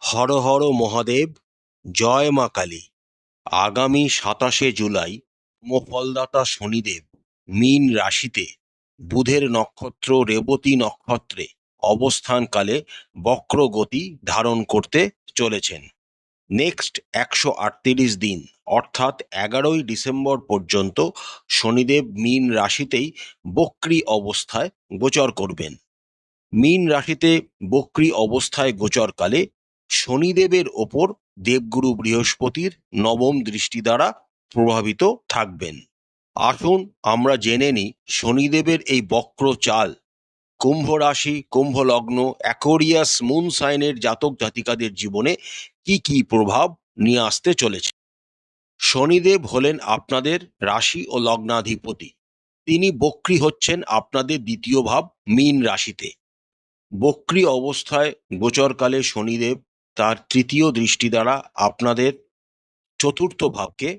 হর হর মহাদেব, জয় মা কালী। আগামী 27শে জুলাই ফলদাতা শনিদেব মীন রাশিতে বুধের নক্ষত্র রেবতী নক্ষত্রে অবস্থানকালে বক্র গতি ধারণ করতে চলেছেন। নেক্সট 138 দিন অর্থাৎ 11ই ডিসেম্বর পর্যন্ত শনিদেব মীন রাশিতেই বক্রী অবস্থায় গোচর করবেন। মীন রাশিতে বক্রী অবস্থায় গোচরকালে শনিদেবের ওপর দেবগুরু বৃহস্পতির নবম দৃষ্টি দ্বারা প্রভাবিত থাকবেন। আসুন আমরা জেনে নিই শনিদেবের এই বক্র চাল কুম্ভ রাশি, কুম্ভ লগ্ন, অ্যাকোয়ারিয়াস মুন সাইনের জাতক জাতিকাদের জীবনে কি কি প্রভাব নিয়ে আসতে চলেছে। শনিদেব হলেন আপনাদের রাশি ও লগ্নাধিপতি। তিনি বক্রী হচ্ছেন আপনাদের দ্বিতীয় ভাব মীন রাশিতে। বক্রী অবস্থায় গোচরকালে শনিদেব তার তৃতীয় দৃষ্টি দ্বারা আপনাদের চতুর্থ ভাবকে,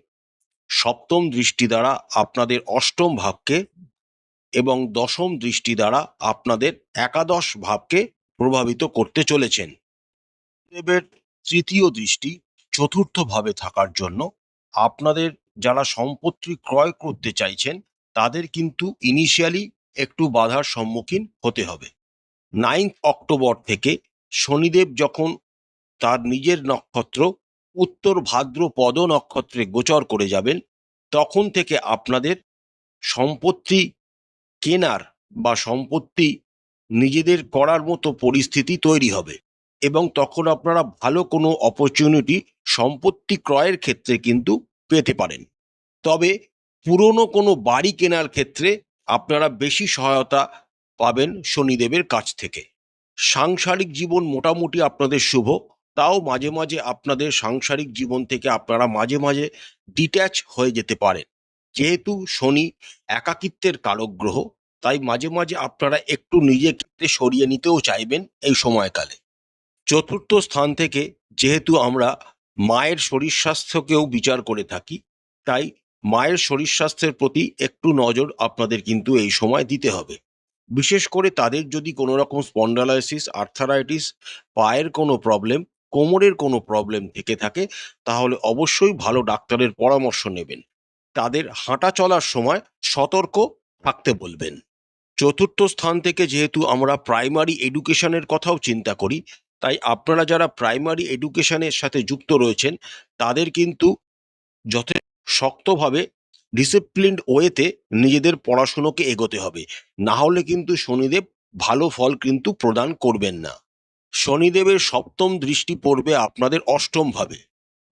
সপ্তম দৃষ্টি দ্বারা আপনাদের অষ্টম ভাবকে এবং দশম দৃষ্টি দ্বারা আপনাদের একাদশ ভাবকে প্রভাবিত করতে চলেছেন। শনিদেবের তৃতীয় দৃষ্টি চতুর্থ ভাবে থাকার জন্য আপনাদের যারা সম্পত্তি ক্রয় করতে চাইছেন তাদের কিন্তু ইনিশিয়ালি একটু বাধার সম্মুখীন হতে হবে। 9 অক্টোবর থেকে শনিদেব যখন তার নিজের নক্ষত্র উত্তর ভাদ্রপদ নক্ষত্রে গোচর করে যাবেন, তখন থেকে আপনাদের সম্পত্তি কেনার বা সম্পত্তি নিজেদের করার মতো পরিস্থিতি তৈরি হবে এবং তখন আপনারা ভালো কোনো অপরচুনিটি সম্পত্তি ক্রয়ের ক্ষেত্রে কিন্তু পেতে পারেন। তবে পুরনো কোনো বাড়ি কেনার ক্ষেত্রে আপনারা বেশি সহায়তা পাবেন শনিদেবের কাছ থেকে। সাংসারিক জীবন মোটামুটি আপনাদের শুভ, তাও মাঝে মাঝে আপনাদের সাংসারিক জীবন থেকে আপনারা মাঝে মাঝে ডিট্যাচ হয়ে যেতে পারেন। যেহেতু শনি একাকিত্বের কারক গ্রহ, তাই মাঝে মাঝে আপনারা একটু নিজেকে সরিয়ে নিতেও চাইবেন এই সময়কালে। চতুর্থ স্থান থেকে যেহেতু আমরা মায়ের শরীর স্বাস্থ্যকেও বিচার করে থাকি, তাই মায়ের শরীর স্বাস্থ্যের প্রতি একটু নজর আপনাদের কিন্তু এই সময় দিতে হবে। বিশেষ করে তাদের যদি কোনো রকম স্পন্ডালাইসিস, আর্থারাইটিস, পায়ের কোনো প্রবলেম, কোমরের কোনো প্রবলেম থেকে থাকে তাহলে অবশ্যই ভালো ডাক্তারের পরামর্শ নেবেন। তাদের হাঁটা চলার সময় সতর্ক থাকতে বলবেন। চতুর্থ স্থান থেকে যেহেতু আমরা প্রাইমারি এডুকেশনের কথাও চিন্তা করি, তাই আপনারা যারা প্রাইমারি এডুকেশনের সাথে যুক্ত রয়েছেন তাদের কিন্তু যথেষ্ট শক্তভাবে ডিসিপ্লিনড ওয়েতে নিজেদের পড়াশুনোকে এগোতে হবে, না হলে কিন্তু শনিদেব ভালো ফল কিন্তু প্রদান করবেন না। শনিদেবের সপ্তম দৃষ্টি পড়বে আপনাদের অষ্টম ভাবে।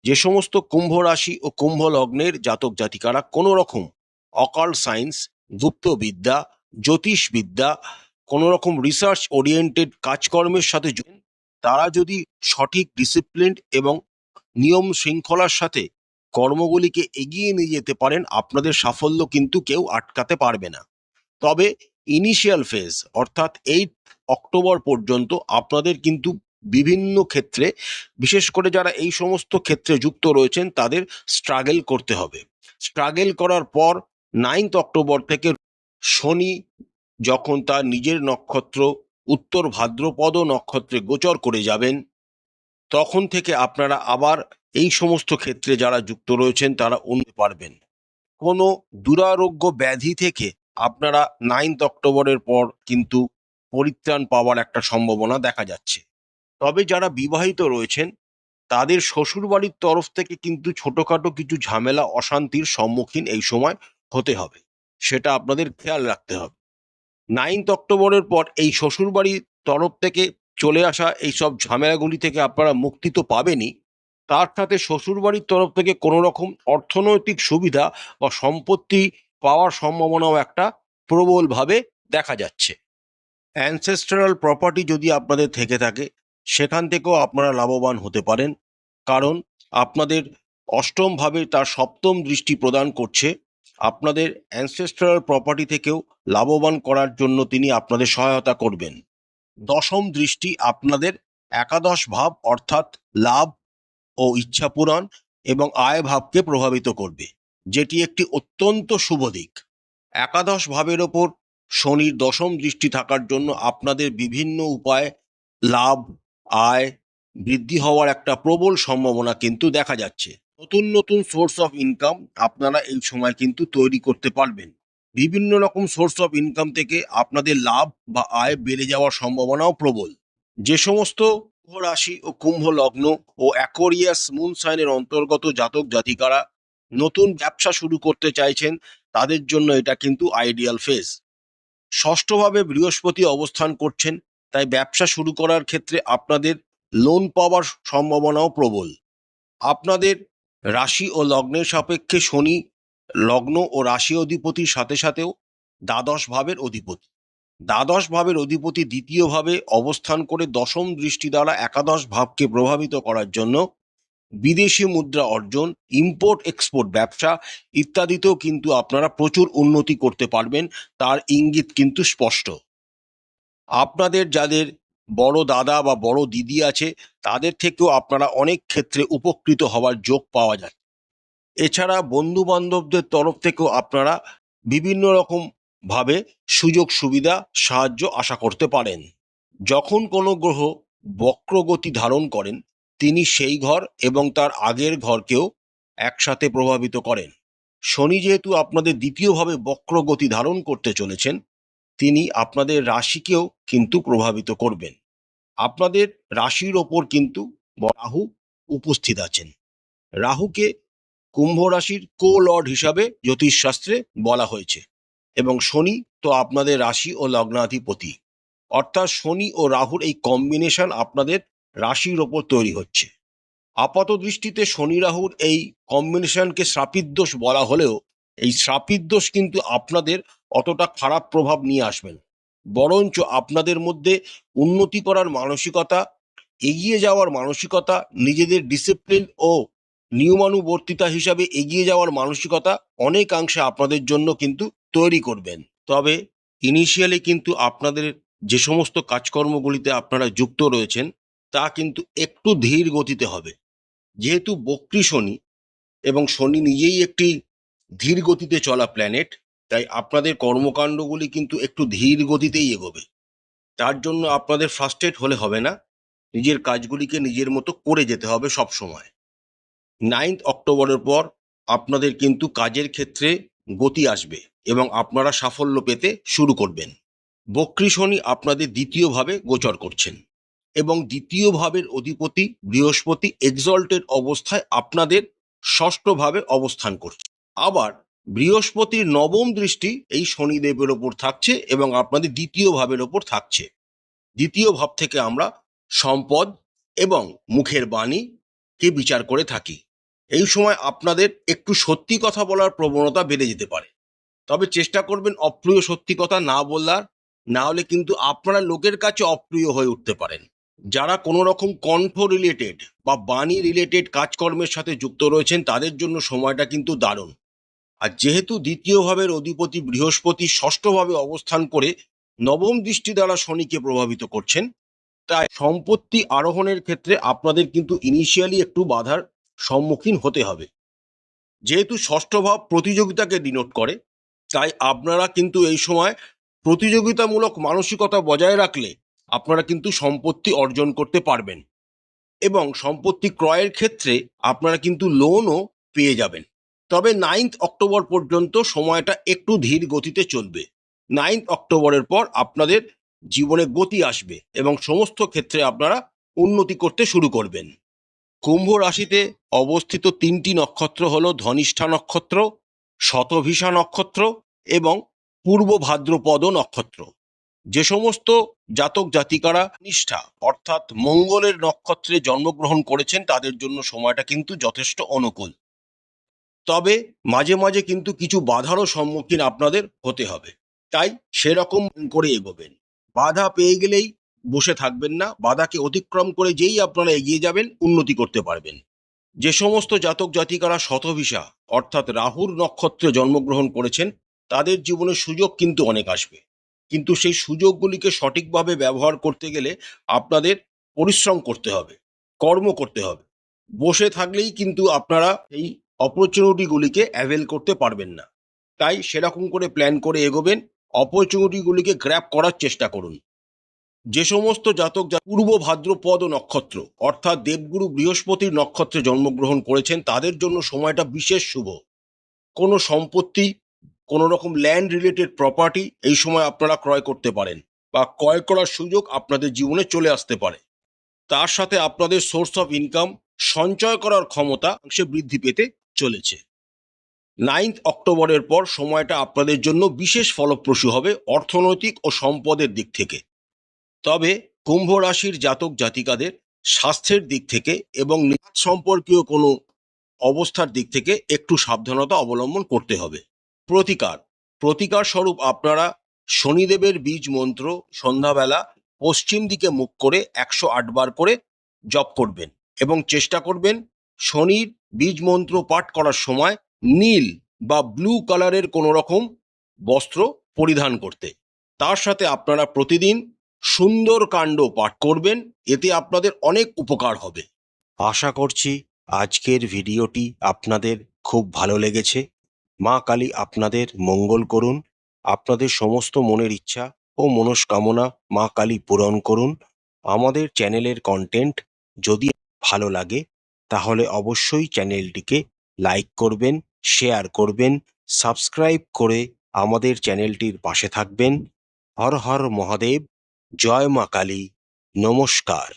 যে সমস্ত কুম্ভ রাশি ও কুম্ভ লগ্নের জাতক জাতিকারা কোনো রকম অকাল্ট সায়েন্স, গুপ্তবিদ্যা, জ্যোতিষবিদ্যা, কোনো রকম রিসার্চ ওরিয়েন্টেড কাজকর্মের সাথে যুক্ত, তারা যদি সঠিক ডিসিপ্লিন এবং নিয়ম শৃঙ্খলার সাথে কর্মগুলিকে এগিয়ে নিয়ে যেতে পারেন, আপনাদের সাফল্য কিন্তু কেউ আটকাতে পারবে না। তবে ইনিশিয়াল ফেজ অর্থাৎ 8 অক্টোবর পর্যন্ত আপনাদের কিন্তু বিভিন্ন ক্ষেত্রে, বিশেষ করে যারা এই সমস্ত ক্ষেত্রে যুক্ত রয়েছেন তাদের স্ট্রাগল করতে হবে। স্ট্রাগল করার পর 9 অক্টোবর থেকে শনি যখন তার নিজের নক্ষত্র উত্তর ভাদ্রপদ নক্ষত্রে গোচর করে যাবেন, তখন থেকে আপনারা আবার এই সমস্ত ক্ষেত্রে যারা যুক্ত রয়েছেন তারা উঠতে পারবেন। কোনো দুরারোগ্য ব্যাধি থেকে আপনারা 9 অক্টোবরের পর কিন্তু পরিত্রাণ পাওয়ার একটা সম্ভাবনা দেখা যাচ্ছে। তবে যারা বিবাহিত রয়েছেন তাদের শ্বশুরবাড়ির তরফ থেকে কিন্তু ছোটখাটো কিছু ঝামেলা অশান্তির সম্মুখীন এই সময় হতে হবে, সেটা আপনাদের খেয়াল রাখতে হবে। 9 অক্টোবরের পর এই শ্বশুরবাড়ির তরফ থেকে চলে আসা এইসব ঝামেলাগুলি থেকে আপনারা মুক্তি তো পাবেনই, তার সাথে শ্বশুরবাড়ির তরফ থেকে কোনো রকম অর্থনৈতিক সুবিধা বা সম্পত্তি পাওয়ার সম্ভাবনাও একটা প্রবলভাবে দেখা যাচ্ছে। অ্যানসেস্ট্রাল প্রপার্টি যদি আপনাদের থেকে থাকে সেখান থেকেও আপনারা লাভবান হতে পারেন, কারণ আপনাদের অষ্টমভাবে তার সপ্তম দৃষ্টি প্রদান করছে। আপনাদের অ্যানসেস্ট্রাল প্রপার্টি থেকেও লাভবান করার জন্য তিনি আপনাদের সহায়তা করবেন। দশম দৃষ্টি আপনাদের একাদশ ভাব অর্থাৎ লাভ ও ইচ্ছা পূরণ এবং আয় ভাবকে প্রভাবিত করবে, যেটি একটি অত্যন্ত শুভ দিক। একাদশ ভাবের ওপর শনির দশম দৃষ্টি থাকার জন্য আপনাদের বিভিন্ন উপায়ে লাভ, আয় বৃদ্ধি হওয়ার একটা প্রবল সম্ভাবনা কিন্তু দেখা যাচ্ছে। নতুন নতুন সোর্স অফ ইনকাম আপনারা এই সময় কিন্তু তৈরি করতে পারবেন। বিভিন্ন রকম সোর্স অফ ইনকাম থেকে আপনাদের লাভ বা আয় বেড়ে যাওয়ার সম্ভাবনাও প্রবল। যে সমস্ত কুম্ভ রাশি ও কুম্ভ লগ্ন ও অ্যাকোয়ারিয়াস মুন সাইনের অন্তর্গত জাতক জাতিকারা নতুন ব্যবসা শুরু করতে চাইছেন, তাদের জন্য এটা কিন্তু আইডিয়াল ফেজ। ষষ্ঠভাবে বৃহস্পতি অবস্থান করছেন, তাই ব্যবসা শুরু করার ক্ষেত্রে আপনাদের লোন পাওয়ার সম্ভাবনাও প্রবল। আপনাদের রাশি ও লগ্নের সাপেক্ষে শনি লগ্ন ও রাশি অধিপতির সাথে সাথেও দ্বাদশ ভাবের অধিপতি। দ্বাদশ ভাবের অধিপতি দ্বিতীয়ভাবে অবস্থান করে দশম দৃষ্টি দ্বারা একাদশ ভাবকে প্রভাবিত করার জন্য বিদেশি মুদ্রা অর্জন, ইম্পোর্ট এক্সপোর্ট ব্যবসা ইত্যাদিতেও কিন্তু আপনারা প্রচুর উন্নতি করতে পারবেন, তার ইঙ্গিত কিন্তু স্পষ্ট। আপনাদের যাদের বড় দাদা বা বড় দিদি আছে, তাদের থেকেও আপনারা অনেক ক্ষেত্রে উপকৃত হওয়ার যোগ পাওয়া যায়। এছাড়া বন্ধু বান্ধবদের তরফ থেকেও আপনারা বিভিন্ন রকম ভাবে সুযোগ সুবিধা সাহায্য আশা করতে পারেন। যখন কোনো গ্রহ বক্রগতি ধারণ করেন, তিনি সেই ঘর এবং তার আগের ঘরকেও একসাথে প্রভাবিত করেন। শনি যেহেতু আপনাদের দ্বিতীয়ভাবে বক্রগতি ধারণ করতে চলেছেন, তিনি আপনাদের রাশিকেও কিন্তু প্রভাবিত করবেন। আপনাদের রাশির ওপর কিন্তু রাহু উপস্থিত আছেন। রাহুকে কুম্ভ রাশির লর্ড হিসাবে জ্যোতিষশাস্ত্রে বলা হয়েছে, এবং শনি তো আপনাদের রাশি ও লগ্নাধিপতি। অর্থাৎ শনি ও রাহুর এই কম্বিনেশন আপনাদের রাশির ওপর তৈরি হচ্ছে। আপাত দৃষ্টিতে শনি রাহুর এই কম্বিনেশনকে শ্রাপিত দোষ বলা হলেও এই শ্রাপিত দোষ কিন্তু আপনাদের অতটা খারাপ প্রভাব নিয়ে আসবে না, বরঞ্চ আপনাদের মধ্যে উন্নতি করার মানসিকতা, এগিয়ে যাওয়ার মানসিকতা, নিজেদের ডিসিপ্লিন ও নিয়মানুবর্তিতা হিসাবে এগিয়ে যাওয়ার মানসিকতা অনেকাংশে আপনাদের জন্য কিন্তু তৈরি করবেন। তবে ইনিশিয়ালি কিন্তু আপনাদের যে সমস্ত কাজকর্মগুলিতে আপনারা যুক্ত রয়েছেন, তা কিন্তু একটু ধীর গতিতে হবে। যেহেতু বক্রী শনি এবং শনি নিজেই একটি ধীর গতিতে চলা প্ল্যানেট, তাই আপনাদের কর্মকাণ্ডগুলি কিন্তু একটু ধীর গতিতেই এগোবে। তার জন্য আপনাদের ফ্রাস্ট্রেট হলে হবে না, নিজের কাজগুলিকে নিজের মতো করে যেতে হবে সব সময়। 9 অক্টোবরের পর আপনাদের কিন্তু কাজের ক্ষেত্রে গতি আসবে এবং আপনারা সাফল্য পেতে শুরু করবেন। বক্রী শনি আপনাদের দ্বিতীয়ভাবে গোচর করছেন এবং দ্বিতীয় ভাবের অধিপতি বৃহস্পতি এক্সল্টেড অবস্থায় আপনাদের ষষ্ঠভাবে অবস্থান করছে। আবার বৃহস্পতির নবম দৃষ্টি এই শনিদেবের ওপর থাকছে এবং আপনাদের দ্বিতীয় ভাবের ওপর থাকছে। দ্বিতীয় ভাব থেকে আমরা সম্পদ এবং মুখের বাণীকে বিচার করে থাকি। এই সময় আপনাদের একটু সত্যি কথা বলার প্রবণতা বেড়ে যেতে পারে, তবে চেষ্টা করবেন অপ্রিয় সত্যি কথা না বলার, না হলে কিন্তু আপনারা লোকের কাছে অপ্রিয় হয়ে উঠতে পারেন। যারা কোনো রকম কণ্ঠ রিলেটেড বা বাণী রিলেটেড কাজকর্মের সাথে যুক্ত রয়েছেন, তাদের জন্য সময়টা কিন্তু দারুণ। আর যেহেতু দ্বিতীয় ভাবের অধিপতি বৃহস্পতি ষষ্ঠভাবে অবস্থান করে নবম দৃষ্টি দ্বারা শনিকে প্রভাবিত করছেন, তাই সম্পত্তি আরোহণের ক্ষেত্রে আপনাদের কিন্তু ইনিশিয়ালি একটু বাধার সম্মুখীন হতে হবে। যেহেতু ষষ্ঠ ভাব প্রতিযোগিতাকে ডিনোট করে, তাই আপনারা কিন্তু এই সময় প্রতিযোগিতামূলক মানসিকতা বজায় রাখলে আপনারা কিন্তু সম্পত্তি অর্জন করতে পারবেন এবং সম্পত্তি ক্রয়ের ক্ষেত্রে আপনারা কিন্তু লোনও পেয়ে যাবেন। তবে 9 অক্টোবর পর্যন্ত সময়টা একটু ধীর গতিতে চলবে। 9 অক্টোবরের পর আপনাদের জীবনে গতি আসবে এবং সমস্ত ক্ষেত্রে আপনারা উন্নতি করতে শুরু করবেন। কুম্ভ রাশিতে অবস্থিত 3টি নক্ষত্র হলো ধনিষ্ঠা নক্ষত্র, শতভিষা নক্ষত্র এবং পূর্ব ভাদ্রপদ নক্ষত্র। যে সমস্ত জাতক জাতিকারা নিষ্ঠা অর্থাৎ মঙ্গলের নক্ষত্রে জন্মগ্রহণ করেছেন, তাদের জন্য সময়টা কিন্তু যথেষ্ট অনুকূল। তবে মাঝে মাঝে কিন্তু কিছু বাধারও সম্মুখীন আপনাদের হতে হবে, তাই সেরকম করে এগোবেন। বাধা পেয়ে গেলেই বসে থাকবেন না, বাধাকে অতিক্রম করে যেই আপনারা এগিয়ে যাবেন, উন্নতি করতে পারবেন। যে সমস্ত জাতক জাতিকারা শতভিষা অর্থাৎ রাহুর নক্ষত্রে জন্মগ্রহণ করেছেন, তাদের জীবনে সুযোগ কিন্তু অনেক আসবে, কিন্তু সেই সুযোগগুলিকে সঠিকভাবে ব্যবহার করতে গেলে আপনাদের পরিশ্রম করতে হবে, কর্ম করতে হবে। বসে থাকলেই কিন্তু আপনারা এই অপরচুনিটিগুলিকে অ্যাভেল করতে পারবেন না। তাই সেরকম করে প্ল্যান করে এগোবেন, অপরচুনিটিগুলিকে গ্র্যাব করার চেষ্টা করুন। যে সমস্ত জাতক পূর্ব ভাদ্রপদ নক্ষত্র অর্থাৎ দেবগুরু বৃহস্পতির নক্ষত্রে জন্মগ্রহণ করেছেন তাদের জন্য সময়টা বিশেষ শুভ। কোনো সম্পত্তি, কোনো রকম ল্যান্ড রিলেটেড প্রপার্টি এই সময় আপনারা ক্রয় করতে পারেন বা ক্রয় করার সুযোগ আপনাদের জীবনে চলে আসতে পারে। তার সাথে আপনাদের সোর্স অফ ইনকাম, সঞ্চয় করার ক্ষমতা সে বৃদ্ধি পেতে চলেছে। 9 অক্টোবরের পর সময়টা আপনাদের জন্য বিশেষ ফলপ্রসূ হবে অর্থনৈতিক ও সম্পদের দিক থেকে। তবে কুম্ভ রাশির জাতক জাতিকাদের স্বাস্থ্যের দিক থেকে এবং নিজ সম্পর্কীয় কোনো অবস্থার দিক থেকে একটু সাবধানতা অবলম্বন করতে হবে। প্রতিকার স্বরূপ আপনারা শনিদেবের বীজ মন্ত্র সন্ধ্যাবেলা পশ্চিম দিকে মুখ করে 108 বার করে জপ করবেন এবং চেষ্টা করবেন শনির বীজ মন্ত্র পাঠ করার সময় নীল বা ব্লু কালারের কোনো রকম বস্ত্র পরিধান করতে। তার সাথে আপনারা প্রতিদিন সুন্দর কাণ্ড পাঠ করবেন, এতে আপনাদের অনেক উপকার হবে। আশা করছি আজকের ভিডিওটি আপনাদের খুব ভালো লেগেছে। মা কালী আপনাদের মঙ্গল করুন, আপনাদের সমস্ত মনের ইচ্ছা ও মনস্কামনা মা কালী পূরণ করুন। আমাদের চ্যানেলের কন্টেন্ট যদি ভালো লাগে তাহলে অবশ্যই চ্যানেলটিকে লাইক করবেন, শেয়ার করবেন, সাবস্ক্রাইব করে আমাদের চ্যানেলটির পাশে থাকবেন। হর হর মহাদেব, জয় মা কালী, নমস্কার।